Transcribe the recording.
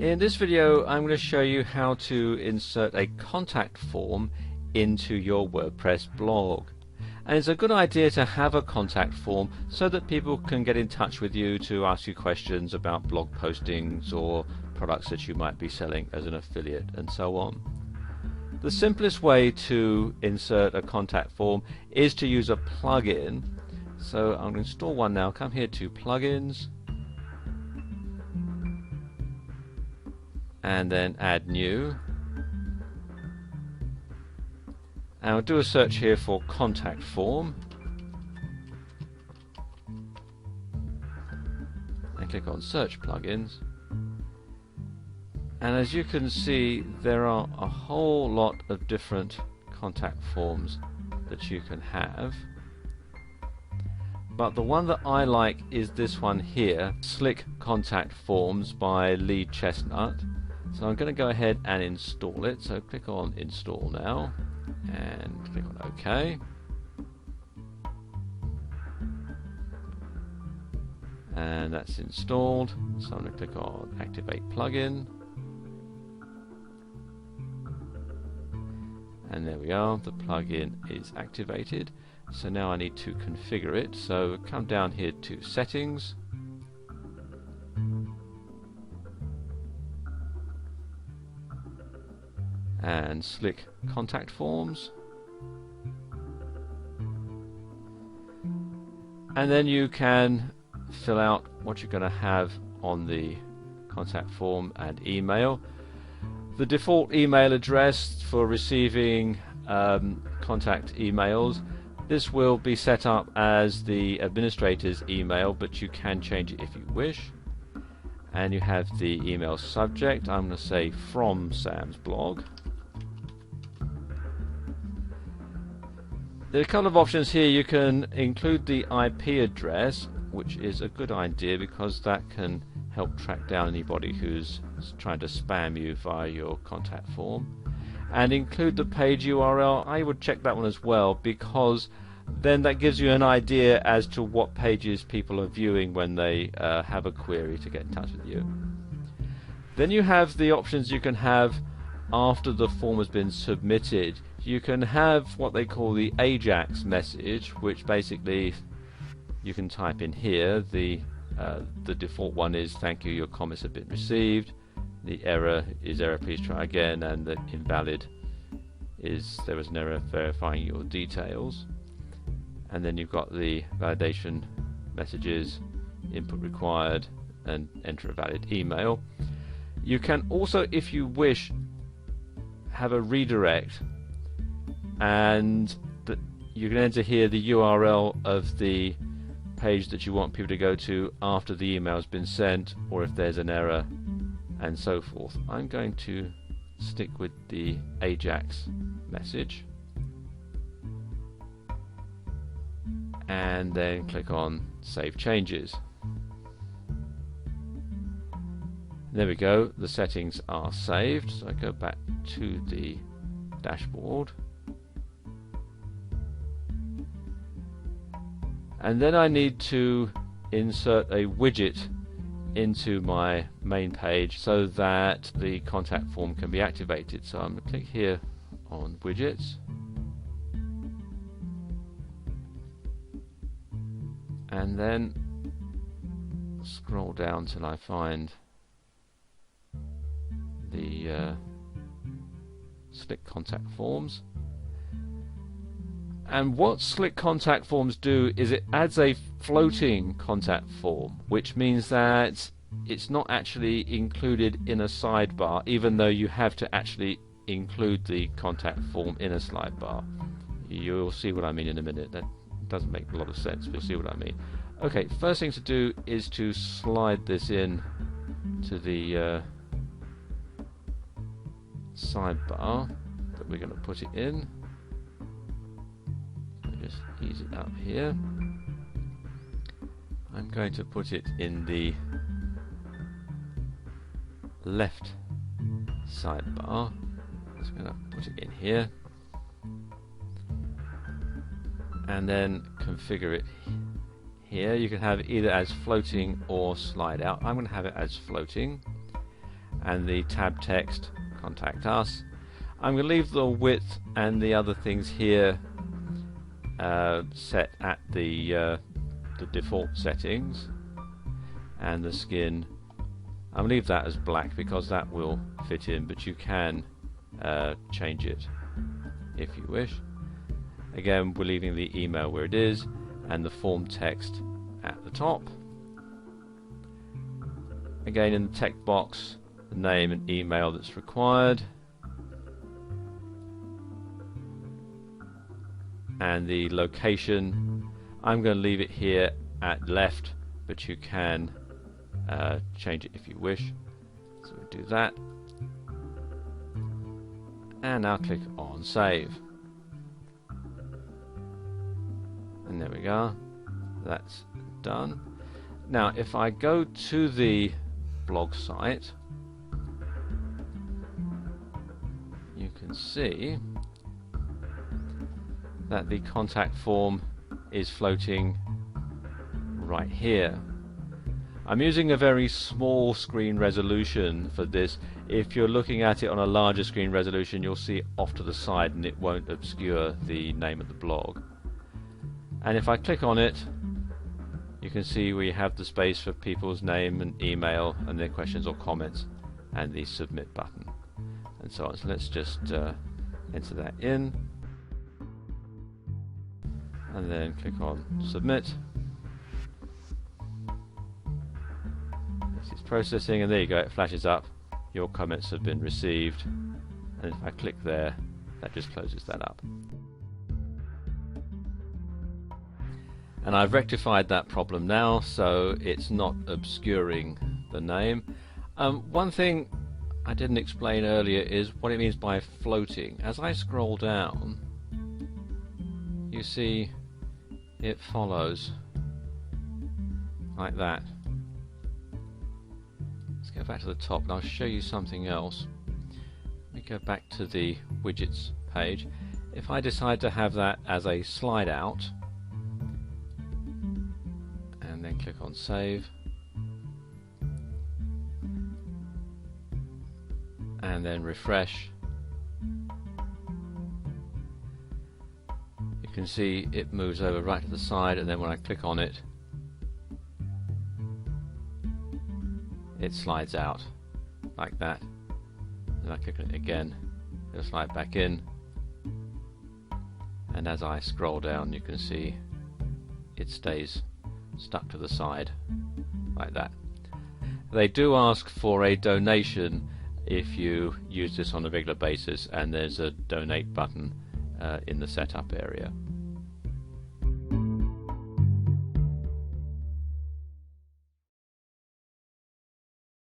In this video I'm going to show you how to insert a contact form into your WordPress blog. And it's a good idea to have a contact form so that people can get in touch with you to ask you questions about blog postings or products that you might be selling as an affiliate and so on. The simplest way to insert a contact form is to use a plugin. So I'm going to install one now. Come here to plugins and then add new, and I'll do a search here for contact form and click on search plugins, and as you can see there are a whole lot of different contact forms that you can have, but the one that I like is this one here, Slick Contact Forms by Lee Chestnut. So I'm going to go ahead and install it. So click on install now and click on OK. And that's installed. So I'm going to click on activate plugin. And there we are, the plugin is activated. So now I need to configure it. So come down here to settings. And Slick Contact Forms, and then you can fill out what you're going to have on the contact form and email. The default email address for receiving contact emails, this will be set up as the administrator's email, but you can change it if you wish. And you have the email subject. I'm going to say from Sam's blog. There are a couple of options here. You can include the IP address, which is a good idea because that can help track down anybody who's trying to spam you via your contact form. And include the page URL. I would check that one as well, because then that gives you an idea as to what pages people are viewing when they have a query to get in touch with you. Then you have the options you can have after the form has been submitted. You can have what they call the Ajax message, which basically you can type in here. The default one is thank you, your comments have been received. The error is error, please try again, and the invalid is there was an error verifying your details. And then you've got the validation messages, input required, and enter a valid email. You can also, if you wish, have a redirect, and you can enter here the URL of the page that you want people to go to after the email has been sent, or if there's an error, and so forth. I'm going to stick with the Ajax message and then click on Save Changes. There we go, the settings are saved. So I go back to the dashboard, and then I need to insert a widget into my main page so that the contact form can be activated. So I'm going to click here on widgets, and then scroll down till I find the Slick Contact Forms. And what Slick Contact Forms do is it adds a floating contact form, which means that it's not actually included in a sidebar, even though you have to actually include the contact form in a sidebar. You'll see what I mean in a minute. That doesn't make a lot of sense, but you'll see what I mean. Okay, first thing to do is to slide this in to the sidebar that we're going to put it in. Just ease it up here. I'm going to put it in the left sidebar. Just going to put it in here and then configure it here. You can have it either as floating or slide out. I'm going to have it as floating, and the tab text contact us. I'm going to leave the width and the other things here set at the default settings, and the skin I'll leave that as black because that will fit in, but you can change it if you wish. Again, we're leaving the email where it is and the form text at the top. Again, in the text box, the name and email that's required, and the location. I'm going to leave it here at left, but you can change it if you wish. So we do that, and now click on save, and there we go, that's done. Now if I go to the blog site, you can see that the contact form is floating right here. I'm using a very small screen resolution for this. If you're looking at it on a larger screen resolution, you'll see it off to the side and it won't obscure the name of the blog. And if I click on it, you can see we have the space for people's name and email and their questions or comments, and the submit button and so on. So let's just enter that in and then click on submit. It's processing, and there you go, it flashes up, your comments have been received, and if I click there, that just closes that up. And I've rectified that problem now, so it's not obscuring the name. One thing I didn't explain earlier is what it means by floating. As I scroll down, you see it follows like that. Let's go back to the top and I'll show you something else. Let me go back to the widgets page. If I decide to have that as a slide out and then click on save, and then refresh, you can see it moves over right to the side, and then when I click on it, it slides out like that. Then I click on it again, it'll slide back in, and as I scroll down you can see it stays stuck to the side like that. They do ask for a donation if you use this on a regular basis, and there's a donate button in the setup area.